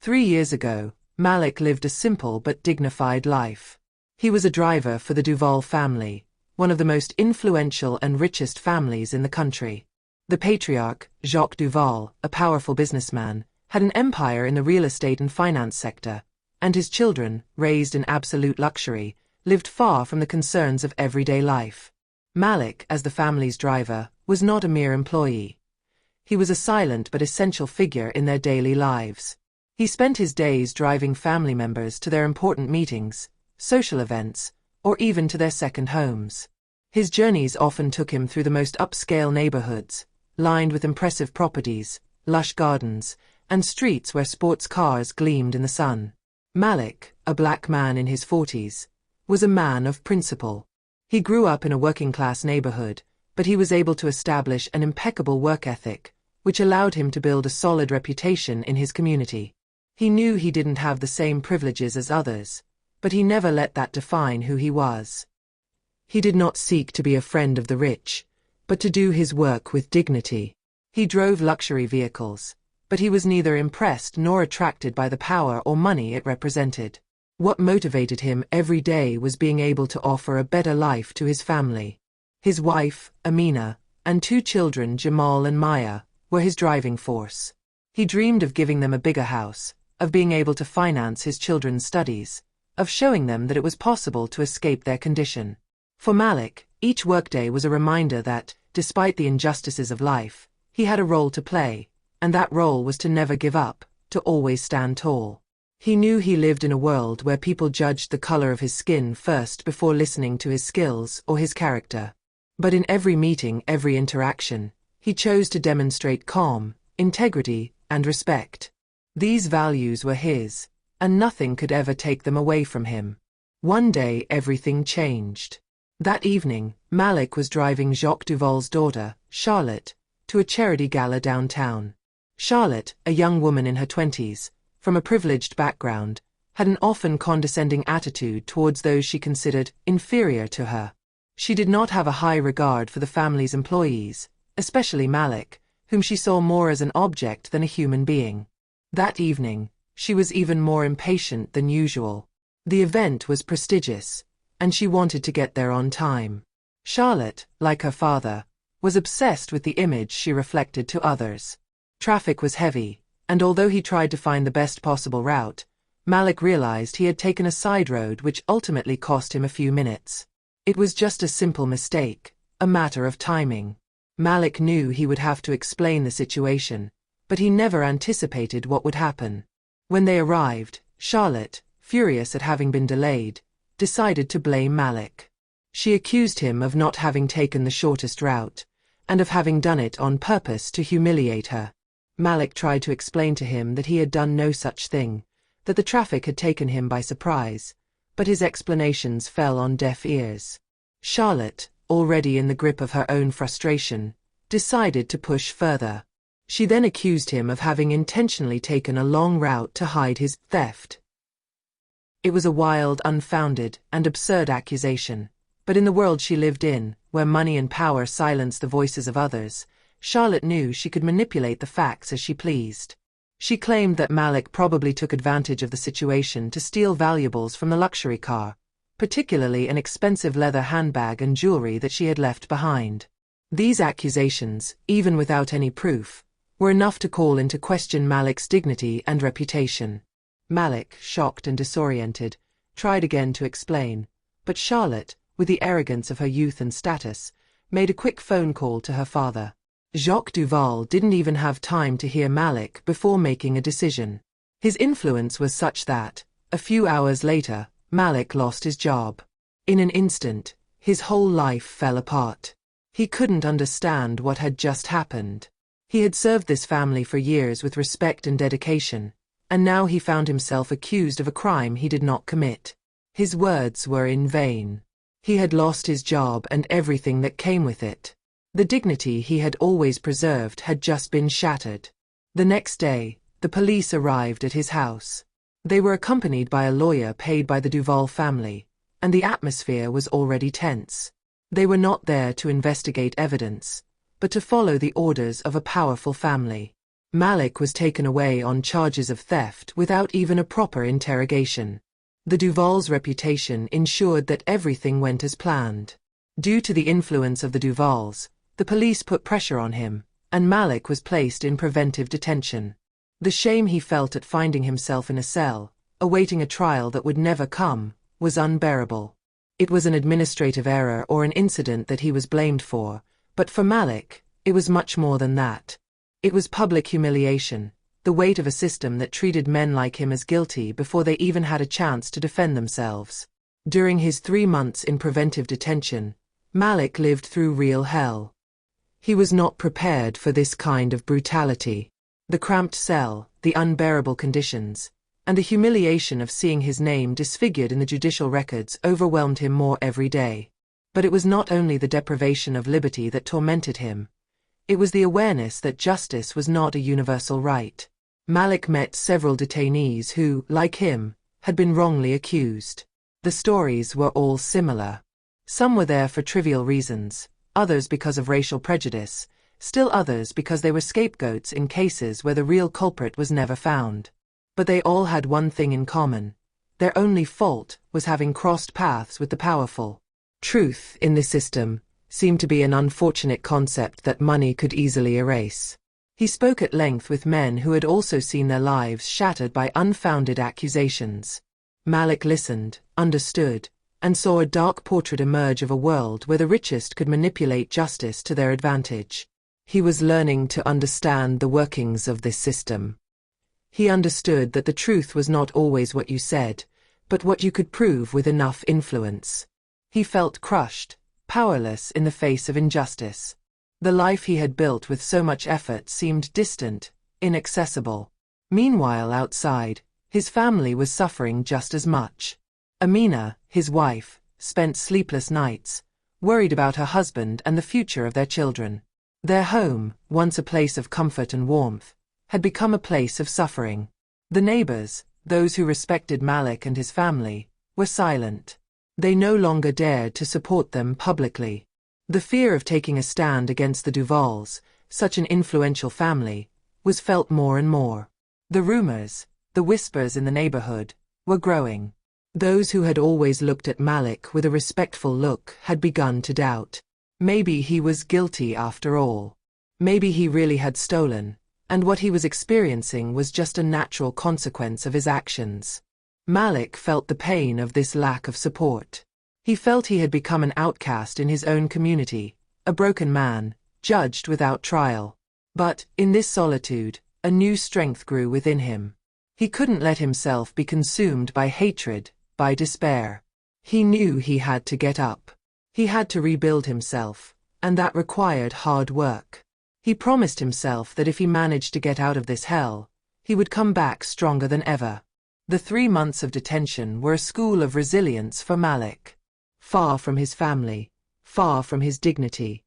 3 years ago, Malik lived a simple but dignified life. He was a driver for the Duval family, one of the most influential and richest families in the country. The patriarch, Jacques Duval, a powerful businessman, had an empire in the real estate and finance sector, and his children, raised in absolute luxury, lived far from the concerns of everyday life. Malik, as the family's driver, was not a mere employee. He was a silent but essential figure in their daily lives. He spent his days driving family members to their important meetings, social events, or even to their second homes. His journeys often took him through the most upscale neighborhoods, lined with impressive properties, lush gardens, and streets where sports cars gleamed in the sun. Malik, a black man in his 40s, was a man of principle. He grew up in a working-class neighborhood, but he was able to establish an impeccable work ethic, which allowed him to build a solid reputation in his community. He knew he didn't have the same privileges as others, but he never let that define who he was. He did not seek to be a friend of the rich, but to do his work with dignity. He drove luxury vehicles, but he was neither impressed nor attracted by the power or money it represented. What motivated him every day was being able to offer a better life to his family. His wife, Amina, and 2 children, Jamal and Maya, were his driving force. He dreamed of giving them a bigger house, of being able to finance his children's studies, of showing them that it was possible to escape their condition. For Malik, each workday was a reminder that, despite the injustices of life, he had a role to play, and that role was to never give up, to always stand tall. He knew he lived in a world where people judged the color of his skin first before listening to his skills or his character. But in every meeting, every interaction, he chose to demonstrate calm, integrity, and respect. These values were his, and nothing could ever take them away from him. One day everything changed. That evening, Malik was driving Jacques Duval's daughter, Charlotte, to a charity gala downtown. Charlotte, a young woman in her 20s, from a privileged background, had an often condescending attitude towards those she considered inferior to her. She did not have a high regard for the family's employees, especially Malik, whom she saw more as an object than a human being. That evening, she was even more impatient than usual. The event was prestigious, and she wanted to get there on time. Charlotte, like her father, was obsessed with the image she reflected to others. Traffic was heavy, and although he tried to find the best possible route, Malik realized he had taken a side road which ultimately cost him a few minutes. It was just a simple mistake, a matter of timing. Malik knew he would have to explain the situation, but he never anticipated what would happen. When they arrived, Charlotte, furious at having been delayed, decided to blame Malik. She accused him of not having taken the shortest route, and of having done it on purpose to humiliate her. Malik tried to explain to him that he had done no such thing, that the traffic had taken him by surprise, but his explanations fell on deaf ears. Charlotte, already in the grip of her own frustration, decided to push further. She then accused him of having intentionally taken a long route to hide his theft. It was a wild, unfounded, and absurd accusation, but in the world she lived in, where money and power silenced the voices of others, Charlotte knew she could manipulate the facts as she pleased. She claimed that Malik probably took advantage of the situation to steal valuables from the luxury car, particularly an expensive leather handbag and jewelry that she had left behind. These accusations, even without any proof, were enough to call into question Malik's dignity and reputation. Malik, shocked and disoriented, tried again to explain, but Charlotte, with the arrogance of her youth and status, made a quick phone call to her father. Jacques Duval didn't even have time to hear Malik before making a decision. His influence was such that, a few hours later, Malik lost his job. In an instant, his whole life fell apart. He couldn't understand what had just happened. He had served this family for years with respect and dedication, and now he found himself accused of a crime he did not commit. His words were in vain. He had lost his job and everything that came with it. The dignity he had always preserved had just been shattered. The next day, the police arrived at his house. They were accompanied by a lawyer paid by the Duval family, and the atmosphere was already tense. They were not there to investigate evidence, but to follow the orders of a powerful family. Malik was taken away on charges of theft without even a proper interrogation. The Duvall's reputation ensured that everything went as planned. Due to the influence of the Duvalls, the police put pressure on him, and Malik was placed in preventive detention. The shame he felt at finding himself in a cell, awaiting a trial that would never come, was unbearable. It was an administrative error or an incident that he was blamed for, but for Malik, it was much more than that. It was public humiliation, the weight of a system that treated men like him as guilty before they even had a chance to defend themselves. During his 3 months in preventive detention, Malik lived through real hell. He was not prepared for this kind of brutality. The cramped cell, the unbearable conditions, and the humiliation of seeing his name disfigured in the judicial records overwhelmed him more every day. But it was not only the deprivation of liberty that tormented him. It was the awareness that justice was not a universal right. Malik met several detainees who, like him, had been wrongly accused. The stories were all similar. Some were there for trivial reasons, others because of racial prejudice, still others because they were scapegoats in cases where the real culprit was never found. But they all had one thing in common. Their only fault was having crossed paths with the powerful. Truth, in this system, seemed to be an unfortunate concept that money could easily erase. He spoke at length with men who had also seen their lives shattered by unfounded accusations. Malik listened, understood, and saw a dark portrait emerge of a world where the richest could manipulate justice to their advantage. He was learning to understand the workings of this system. He understood that the truth was not always what you said, but what you could prove with enough influence. He felt crushed, powerless in the face of injustice. The life he had built with so much effort seemed distant, inaccessible. Meanwhile, outside, his family was suffering just as much. Amina, his wife, spent sleepless nights, worried about her husband and the future of their children. Their home, once a place of comfort and warmth, had become a place of suffering. The neighbors, those who respected Malik and his family, were silent. They no longer dared to support them publicly. The fear of taking a stand against the Duvalls, such an influential family, was felt more and more. The rumors, the whispers in the neighborhood, were growing. Those who had always looked at Malik with a respectful look had begun to doubt. Maybe he was guilty after all. Maybe he really had stolen, and what he was experiencing was just a natural consequence of his actions. Malik felt the pain of this lack of support. He felt he had become an outcast in his own community, a broken man, judged without trial. But, in this solitude, a new strength grew within him. He couldn't let himself be consumed by hatred, by despair. He knew he had to get up. He had to rebuild himself, and that required hard work. He promised himself that if he managed to get out of this hell, he would come back stronger than ever. The 3 months of detention were a school of resilience for Malik. Far from his family, far from his dignity,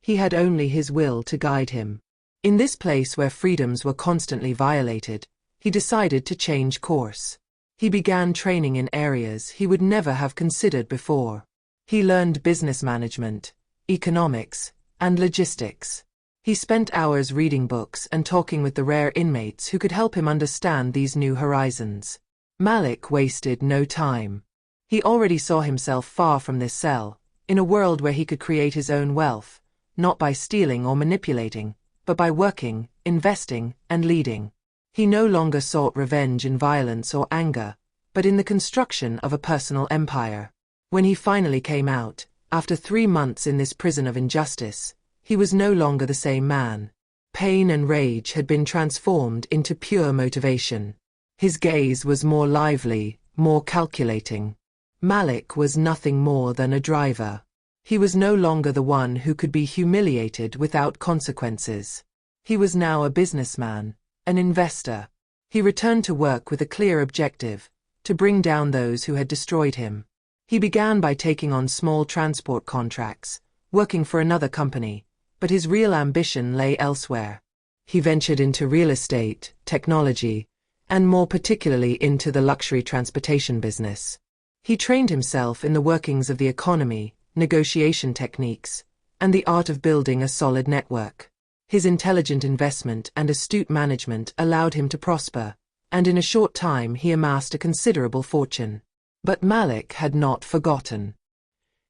he had only his will to guide him. In this place where freedoms were constantly violated, he decided to change course. He began training in areas he would never have considered before. He learned business management, economics, and logistics. He spent hours reading books and talking with the rare inmates who could help him understand these new horizons. Malik wasted no time. He already saw himself far from this cell, in a world where he could create his own wealth, not by stealing or manipulating, but by working, investing, and leading. He no longer sought revenge in violence or anger, but in the construction of a personal empire. When he finally came out, after 3 months in this prison of injustice, he was no longer the same man. Pain and rage had been transformed into pure motivation. His gaze was more lively, more calculating. Malik was nothing more than a driver. He was no longer the one who could be humiliated without consequences. He was now a businessman, an investor. He returned to work with a clear objective, to bring down those who had destroyed him. He began by taking on small transport contracts, working for another company, but his real ambition lay elsewhere. He ventured into real estate, technology, and more particularly into the luxury transportation business. He trained himself in the workings of the economy, negotiation techniques, and the art of building a solid network. His intelligent investment and astute management allowed him to prosper, and in a short time he amassed a considerable fortune. But Malik had not forgotten.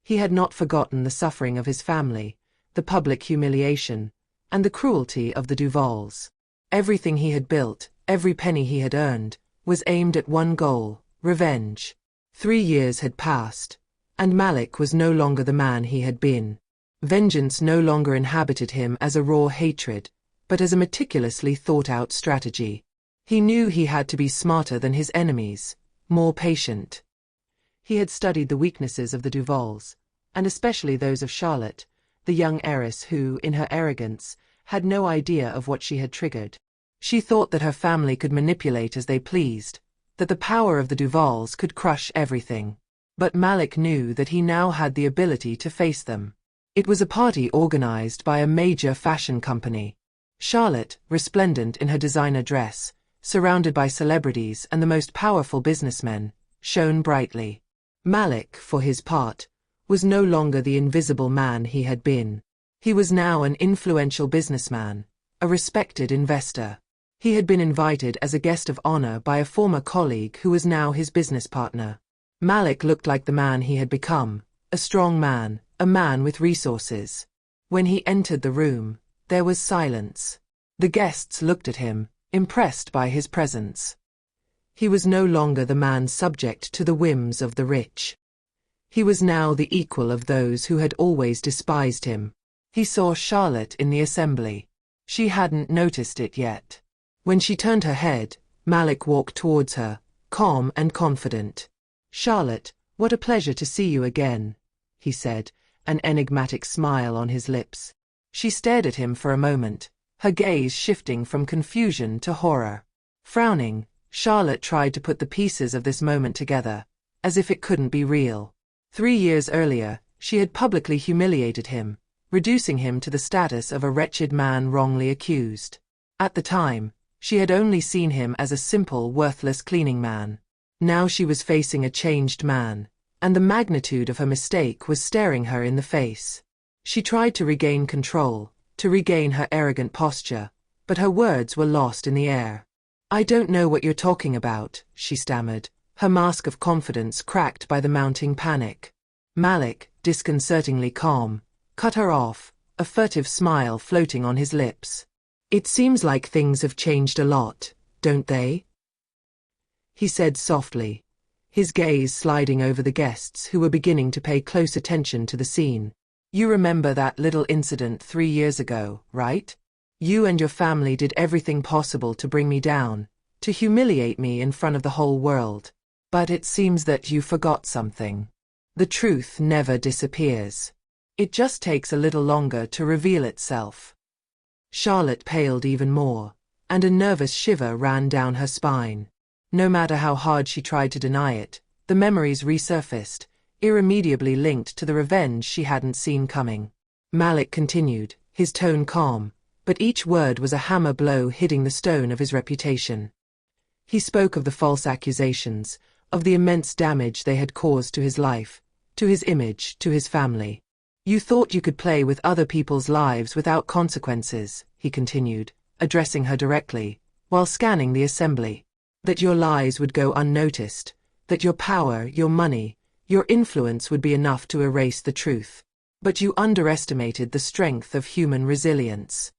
He had not forgotten the suffering of his family, the public humiliation, and the cruelty of the Duvals. Everything he had built, every penny he had earned, was aimed at one goal: revenge. 3 years had passed, and Malik was no longer the man he had been. Vengeance no longer inhabited him as a raw hatred, but as a meticulously thought-out strategy. He knew he had to be smarter than his enemies, more patient. He had studied the weaknesses of the Duvals, and especially those of Charlotte, the young heiress who, in her arrogance, had no idea of what she had triggered. She thought that her family could manipulate as they pleased, that the power of the Duvals could crush everything. But Malik knew that he now had the ability to face them. It was a party organized by a major fashion company. Charlotte, resplendent in her designer dress, surrounded by celebrities and the most powerful businessmen, shone brightly. Malik, for his part, was no longer the invisible man he had been. He was now an influential businessman, a respected investor. He had been invited as a guest of honor by a former colleague who was now his business partner. Malik looked like the man he had become, a strong man, a man with resources. When he entered the room, there was silence. The guests looked at him, impressed by his presence. He was no longer the man subject to the whims of the rich. He was now the equal of those who had always despised him. He saw Charlotte in the assembly. She hadn't noticed it yet. When she turned her head, Malik walked towards her, calm and confident. "Charlotte, what a pleasure to see you again," he said, an enigmatic smile on his lips. She stared at him for a moment, her gaze shifting from confusion to horror. Frowning, Charlotte tried to put the pieces of this moment together, as if it couldn't be real. 3 years earlier, she had publicly humiliated him, reducing him to the status of a wretched man wrongly accused. At the time, she had only seen him as a simple, worthless cleaning man. Now she was facing a changed man, and the magnitude of her mistake was staring her in the face. She tried to regain control, to regain her arrogant posture, but her words were lost in the air. "I don't know what you're talking about," she stammered, her mask of confidence cracked by the mounting panic. Malik, disconcertingly calm, cut her off, a furtive smile floating on his lips. "It seems like things have changed a lot, don't they?" he said softly, his gaze sliding over the guests who were beginning to pay close attention to the scene. "You remember that little incident 3 years ago, right? You and your family did everything possible to bring me down, to humiliate me in front of the whole world. But it seems that you forgot something. The truth never disappears. It just takes a little longer to reveal itself." Charlotte paled even more, and a nervous shiver ran down her spine. No matter how hard she tried to deny it, the memories resurfaced, irremediably linked to the revenge she hadn't seen coming. Malik continued, his tone calm, but each word was a hammer blow hitting the stone of his reputation. He spoke of the false accusations, of the immense damage they had caused to his life, to his image, to his family. "You thought you could play with other people's lives without consequences," he continued, addressing her directly, while scanning the assembly. "That your lies would go unnoticed, that your power, your money, your influence would be enough to erase the truth. But you underestimated the strength of human resilience."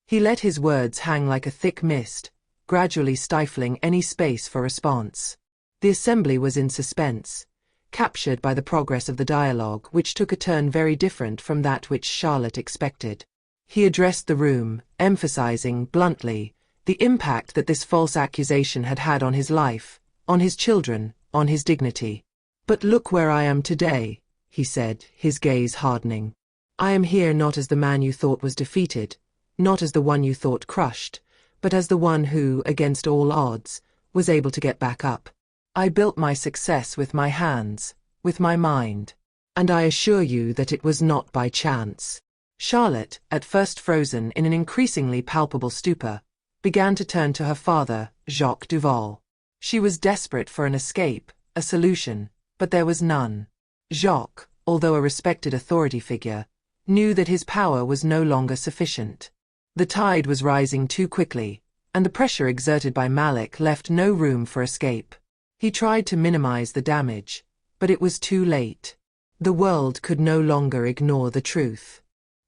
He let his words hang like a thick mist, gradually stifling any space for response. The assembly was in suspense, captured by the progress of the dialogue, which took a turn very different from that which Charlotte expected. He addressed the room, emphasizing, bluntly, the impact that this false accusation had had on his life, on his children, on his dignity. "But look where I am today," he said, his gaze hardening. "I am here not as the man you thought was defeated, not as the one you thought crushed, but as the one who, against all odds, was able to get back up. I built my success with my hands, with my mind. And I assure you that it was not by chance." Charlotte, at first frozen in an increasingly palpable stupor, began to turn to her father, Jacques Duval. She was desperate for an escape, a solution, but there was none. Jacques, although a respected authority figure, knew that his power was no longer sufficient. The tide was rising too quickly, and the pressure exerted by Malik left no room for escape. He tried to minimize the damage, but it was too late. The world could no longer ignore the truth.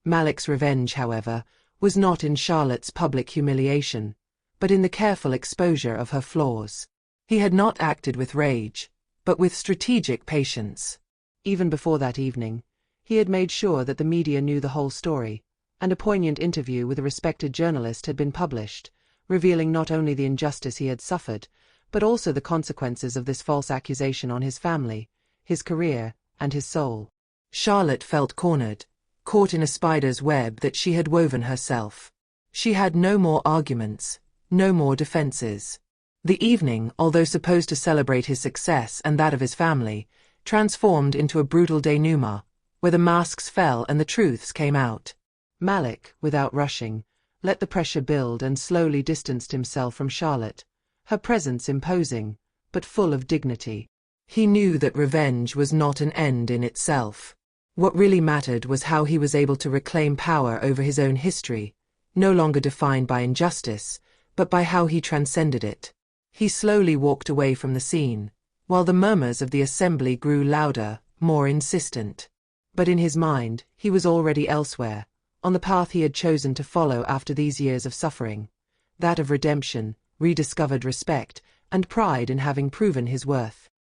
Malik's revenge, however, was not in Charlotte's public humiliation, but in the careful exposure of her flaws. He had not acted with rage, but with strategic patience. Even before that evening, he had made sure that the media knew the whole story, and a poignant interview with a respected journalist had been published, revealing not only the injustice he had suffered, but also the consequences of this false accusation on his family, his career, and his soul. Charlotte felt cornered, caught in a spider's web that she had woven herself. She had no more arguments, no more defenses. The evening, although supposed to celebrate his success and that of his family, transformed into a brutal denouement, where the masks fell and the truths came out. Malik, without rushing, let the pressure build and slowly distanced himself from Charlotte, her presence imposing, but full of dignity. He knew that revenge was not an end in itself. What really mattered was how he was able to reclaim power over his own history, no longer defined by injustice, but by how he transcended it. He slowly walked away from the scene, while the murmurs of the assembly grew louder, more insistent. But in his mind, he was already elsewhere, on the path he had chosen to follow after these years of suffering, that of redemption, rediscovered respect, and pride in having proven his worth.